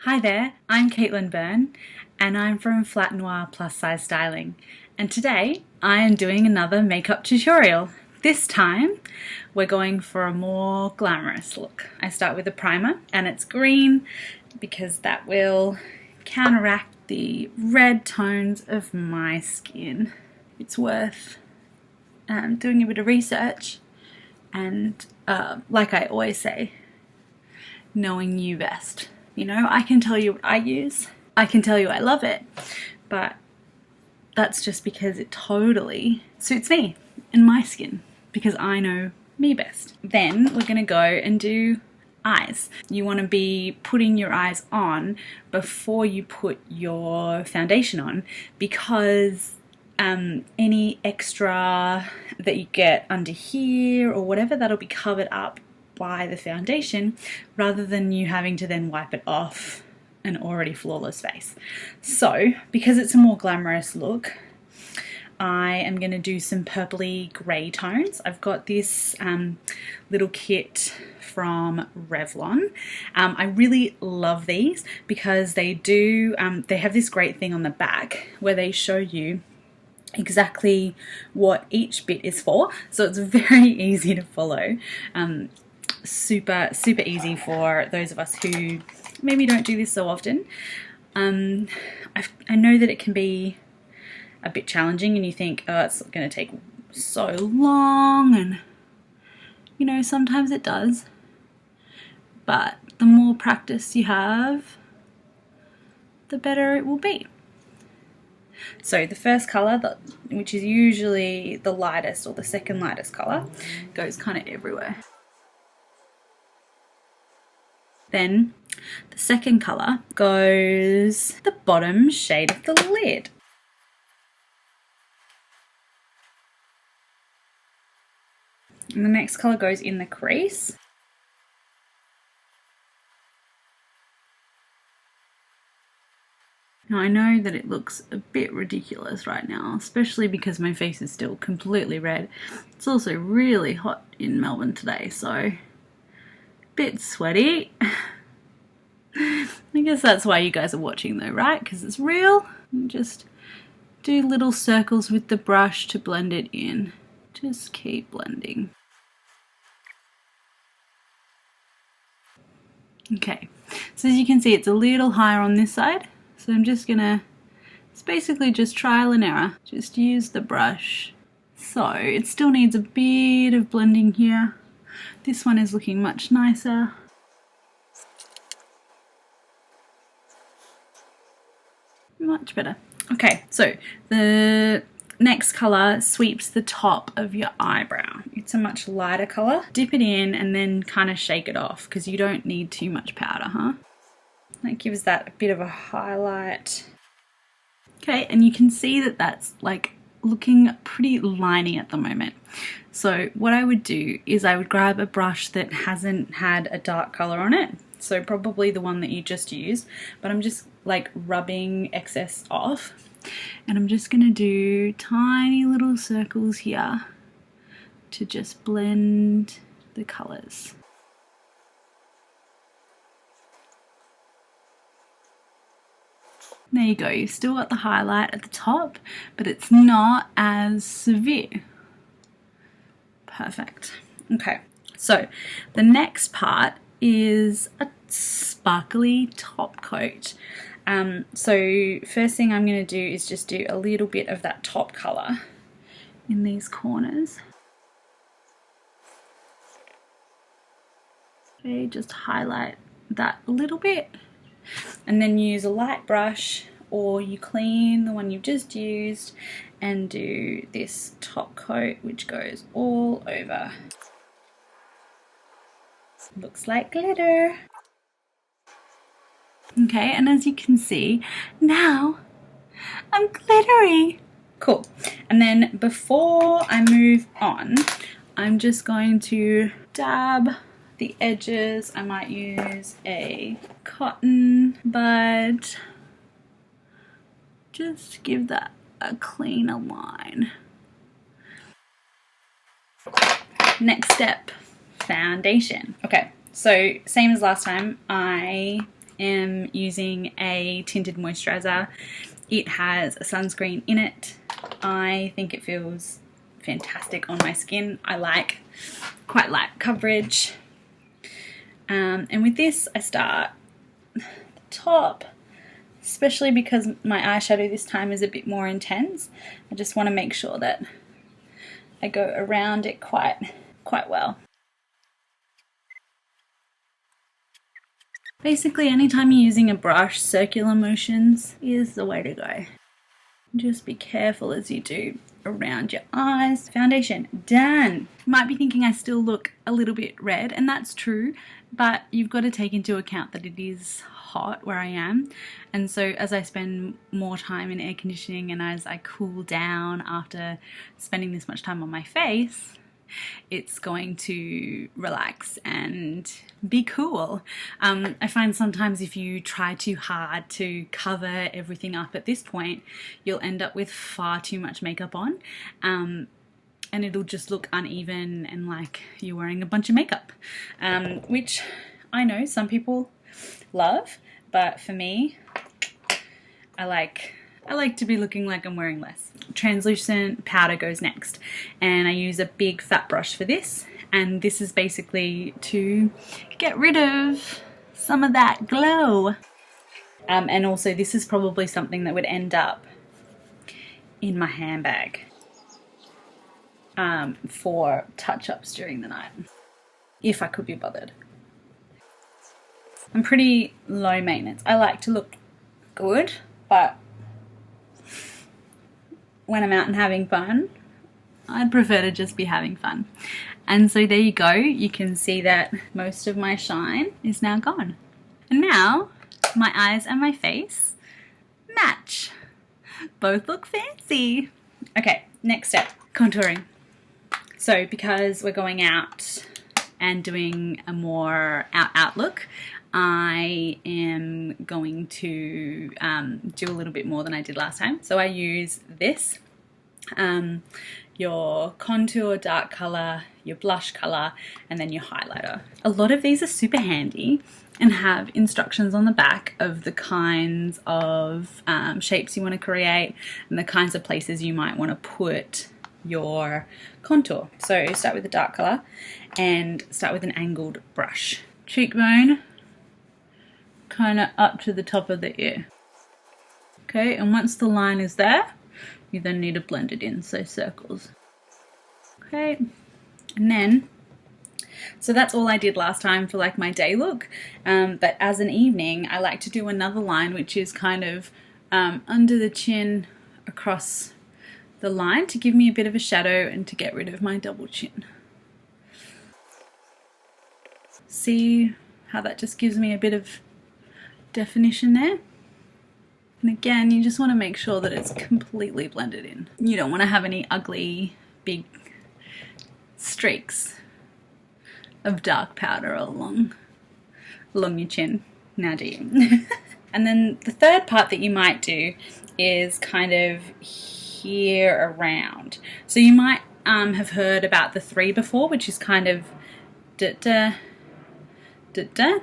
Hi there, I'm Caitlin Byrne and I'm from Flat Noir Plus Size Styling, and today I am doing another makeup tutorial. This time we're going for a more glamorous look. I start with a primer and it's green because that will counteract the red tones of my skin. It's worth doing a bit of research and like I always say, knowing you best. You know, I can tell you what I use, I can tell you I love it, but that's just because it totally suits me and my skin, because I know me best. Then we're gonna go and do eyes. You want to be putting your eyes on before you put your foundation on, because any extra that you get under here or whatever, that'll be covered up by the foundation rather than you having to then wipe it off an already flawless face. So because it's a more glamorous look, I am going to do some purpley grey tones. I've got this little kit from Revlon. I really love these because they do, they have this great thing on the back where they show you exactly what each bit is for, so it's very easy to follow. Super easy for those of us who maybe don't do this so often. I know that it can be a bit challenging and you think, oh, it's going to take so long, and you know, sometimes it does, but the more practice you have, the better it will be. So the first colour, which is usually the lightest or the second lightest colour, goes kind of everywhere. Then the second colour goes the bottom shade of the lid. And the next colour goes in the crease. Now I know that it looks a bit ridiculous right now, especially because my face is still completely red. It's also really hot in Melbourne today, so bit sweaty. I guess that's why you guys are watching though, right? Because it's real. Just do little circles with the brush to blend it in. Just keep blending. Okay, so as you can see, it's a little higher on this side. So I'm just gonna, it's basically just trial and error. Just use the brush. So it still needs a bit of blending here. This one is looking much nicer. Much better. Okay, so the next colour sweeps the top of your eyebrow. It's a much lighter colour. Dip it in and then kind of shake it off because you don't need too much powder, huh? That gives that a bit of a highlight. Okay, and you can see that that's like looking pretty liney at the moment. So what I would do is I would grab a brush that hasn't had a dark colour on it, so probably the one that you just used, but I'm just like rubbing excess off, and I'm just going to do tiny little circles here to just blend the colours. There you go, you've still got the highlight at the top, but it's not as severe. Perfect. Okay, so the next part is a sparkly top coat. So first thing I'm going to do is just do a little bit of that top colour in these corners. Okay, just highlight that a little bit. And then use a light brush, or you clean the one you've just used and do this top coat which goes all over. Looks like glitter. Okay, and as you can see, now I'm glittery. Cool. And then before I move on, I'm just going to dab the edges. I might use a cotton bud. Just give that a cleaner line. Next step, foundation. Okay, so same as last time, I am using a tinted moisturizer. It has a sunscreen in it. I think it feels fantastic on my skin. I like quite light coverage. And with this, I start at the top, especially because my eyeshadow this time is a bit more intense. I just want to make sure that I go around it quite well. Basically, anytime you're using a brush, circular motions is the way to go. Just be careful as you do around your eyes. Foundation, done. You might be thinking I still look a little bit red, and that's true, but you've got to take into account that it is hot where I am, and so as I spend more time in air conditioning and as I cool down after spending this much time on my face, it's going to relax and be cool. I find sometimes if you try too hard to cover everything up at this point, you'll end up with far too much makeup on, and it'll just look uneven and like you're wearing a bunch of makeup, which I know some people love, but for me, I like to be looking like I'm wearing less. Translucent powder goes next, and I use a big fat brush for this, and this is basically to get rid of some of that glow. And also this is probably something that would end up in my handbag for touch-ups during the night, if I could be bothered. I'm pretty low maintenance. I like to look good, but when I'm out and having fun, I'd prefer to just be having fun. And so there you go. You can see that most of my shine is now gone. And now my eyes and my face match. Both look fancy. Okay, next step, contouring. So because we're going out and doing a more out look, I am going to do a little bit more than I did last time. So I use this, your contour dark color, your blush color, and then your highlighter. A lot of these are super handy and have instructions on the back of the kinds of shapes you want to create and the kinds of places you might want to put your contour. So start with the dark color and start with an angled brush. Cheekbone, kind of up to the top of the ear. Okay, and once the line is there, you then need to blend it in, so circles. Okay, and then, so that's all I did last time for like my day look, but as an evening, I like to do another line, which is kind of under the chin across the line to give me a bit of a shadow and to get rid of my double chin. See how that just gives me a bit of definition there? And again, you just want to make sure that it's completely blended in. You don't want to have any ugly big streaks of dark powder along your chin. Now do you? And then the third part that you might do is kind of here around. So you might have heard about the 3 before, which is kind of da-da, da-da.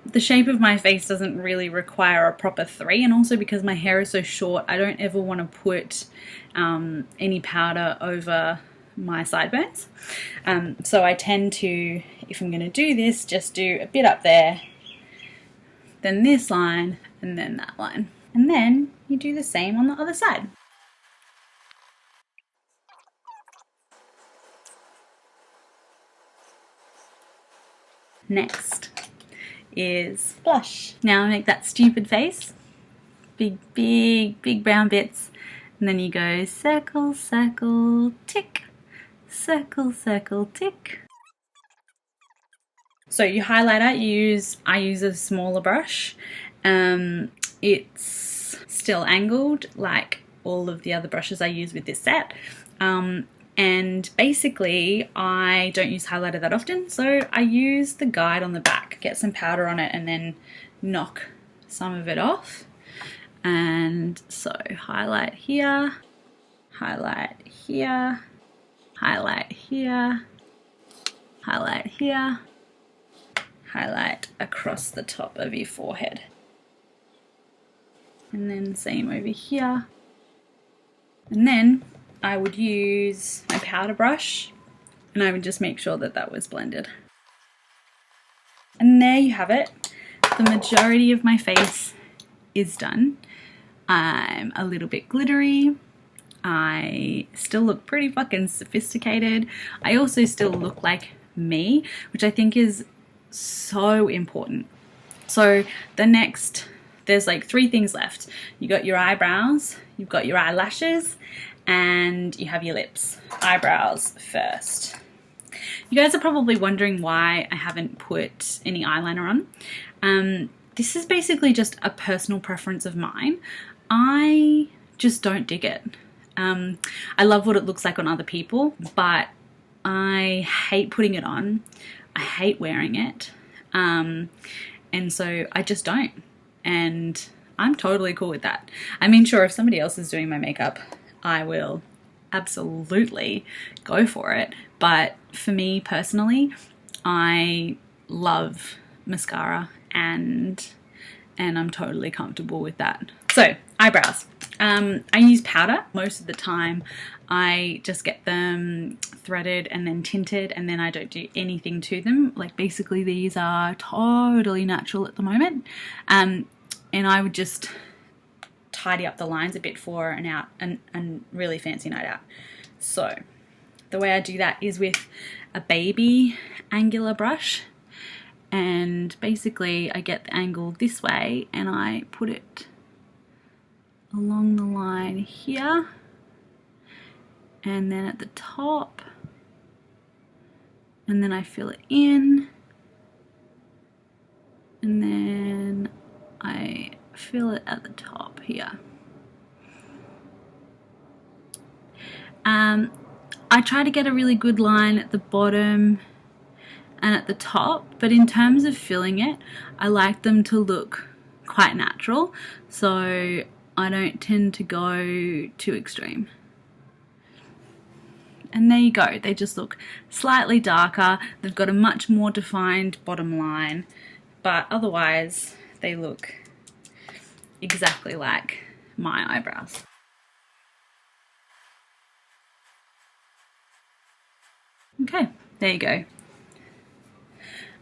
The shape of my face doesn't really require a proper 3, and also because my hair is so short, I don't ever want to put any powder over my sideburns. So I tend to, if I'm going to do this, just do a bit up there, then this line, and then that line. And then you do the same on the other side. Next is blush. Now make that stupid face, big brown bits, and then you go circle, circle, tick, circle, circle, tick. So your highlighter, I use a smaller brush. It's still angled like all of the other brushes I use with this set. And basically I don't use highlighter that often, so I use the guide on the back, get some powder on it and then knock some of it off. And so highlight here, highlight here, highlight here, highlight here, highlight across the top of your forehead. And then same over here. And then I would use my powder brush and I would just make sure that that was blended. And there you have it. The majority of my face is done. I'm a little bit glittery. I still look pretty fucking sophisticated. I also still look like me, which I think is so important. So there's like 3 things left. You got your eyebrows, you've got your eyelashes, and you have your lips. Eyebrows first. You guys are probably wondering why I haven't put any eyeliner on. This is basically just a personal preference of mine. I just don't dig it. I love what it looks like on other people, but I hate putting it on. I hate wearing it. And so I just don't. And I'm totally cool with that. I mean, sure, if somebody else is doing my makeup, I will absolutely go for it. But for me personally, I love mascara and I'm totally comfortable with that. So, eyebrows. I use powder most of the time. I just get them threaded and then tinted, and then I don't do anything to them. Like, basically these are totally natural at the moment. And I would just tidy up the lines a bit for an really fancy night out. So the way I do that is with a baby angular brush, and basically I get the angle this way and I put it along the line here, and then at the top, and then I fill it in, and then I fill it at the top here. I try to get a really good line at the bottom and at the top, but in terms of filling it, I like them to look quite natural, so I don't tend to go too extreme. And there you go, they just look slightly darker. They've got a much more defined bottom line, but otherwise they look exactly like my eyebrows. Okay, there you go.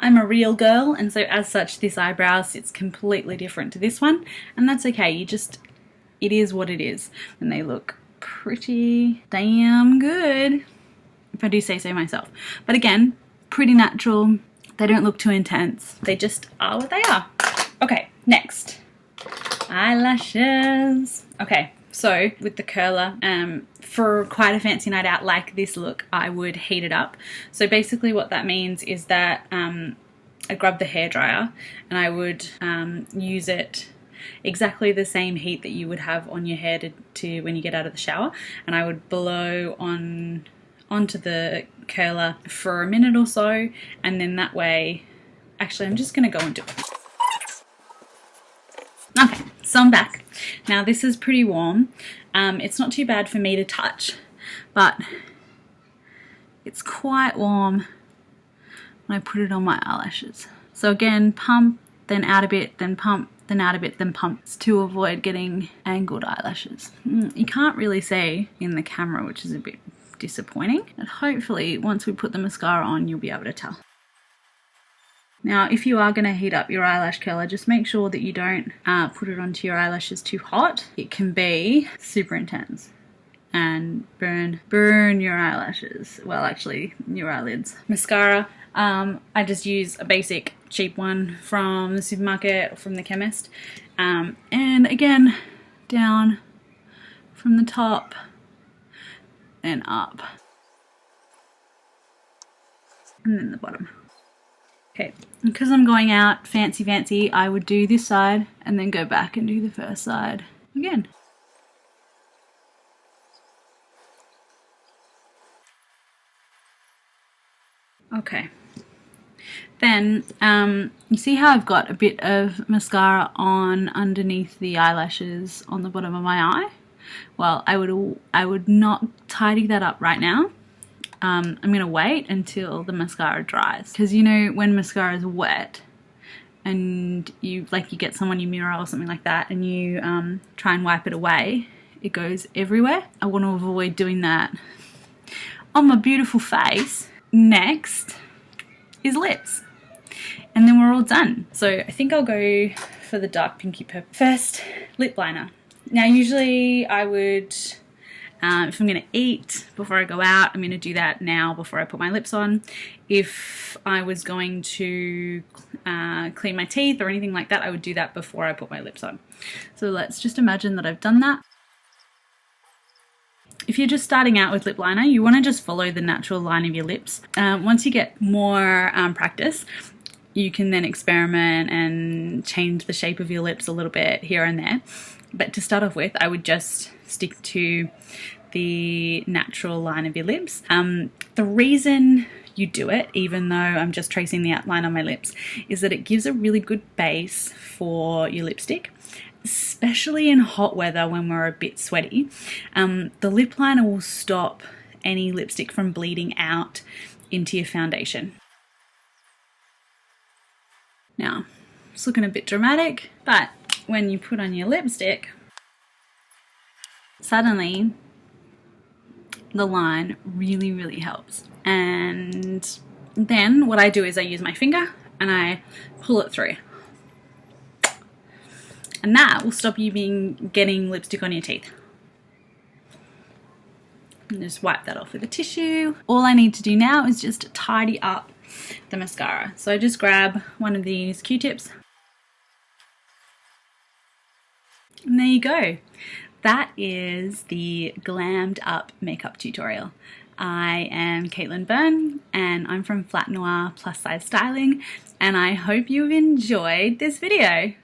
I'm a real girl, and so as such this eyebrow sits completely different to this one, and that's okay. It is what it is, and they look pretty damn good, if I do say so myself. But again, pretty natural. They don't look too intense. They just are what they are. Okay, next. Eyelashes. Okay, so with the curler, for quite a fancy night out like this look, I would heat it up. So basically what that means is that I grab the hairdryer and I would use it exactly the same heat that you would have on your hair to when you get out of the shower, and I would blow onto the curler for a minute or so, and then that way, actually I'm just going to go and do it. Okay, so I'm back. Now this is pretty warm. It's not too bad for me to touch, but it's quite warm when I put it on my eyelashes. So again, pump, then out a bit, then pump, then out a bit, then pump, to avoid getting angled eyelashes. You can't really see in the camera, which is a bit disappointing. And hopefully once we put the mascara on, you'll be able to tell. Now, if you are going to heat up your eyelash curler, just make sure that you don't put it onto your eyelashes too hot. It can be super intense and burn your eyelashes. Well, actually, your eyelids. Mascara. I just use a basic cheap one from the supermarket or from the chemist. And again, down from the top and up. And then the bottom. Okay, because I'm going out fancy, I would do this side and then go back and do the first side again. Okay. Then, you see how I've got a bit of mascara on underneath the eyelashes on the bottom of my eye? Well, I would not tidy that up right now. I'm going to wait until the mascara dries, because you know when mascara is wet and you get some on your mirror or something like that and you try and wipe it away, it goes everywhere. I want to avoid doing that on my beautiful face. Next is lips, and then we're all done. So I think I'll go for the dark pinky purple. First, lip liner. Now usually I would, if I'm going to eat before I go out, I'm going to do that now before I put my lips on. If I was going to clean my teeth or anything like that, I would do that before I put my lips on. So let's just imagine that I've done that. If you're just starting out with lip liner, you want to just follow the natural line of your lips. Once you get more practice, you can then experiment and change the shape of your lips a little bit here and there. But to start off with, I would just stick to the natural line of your lips. The reason you do it, even though I'm just tracing the outline on my lips, is that it gives a really good base for your lipstick, especially in hot weather when we're a bit sweaty. The lip liner will stop any lipstick from bleeding out into your foundation. Now, it's looking a bit dramatic, but when you put on your lipstick, suddenly the line really, really helps. And then what I do is I use my finger and I pull it through. And that will stop you getting lipstick on your teeth. And just wipe that off with a tissue. All I need to do now is just tidy up the mascara. So I just grab one of these Q-tips. And there you go. That is the glammed up makeup tutorial. I am Byrne and I'm from Flat Noir Plus Size Styling, and I hope you've enjoyed this video.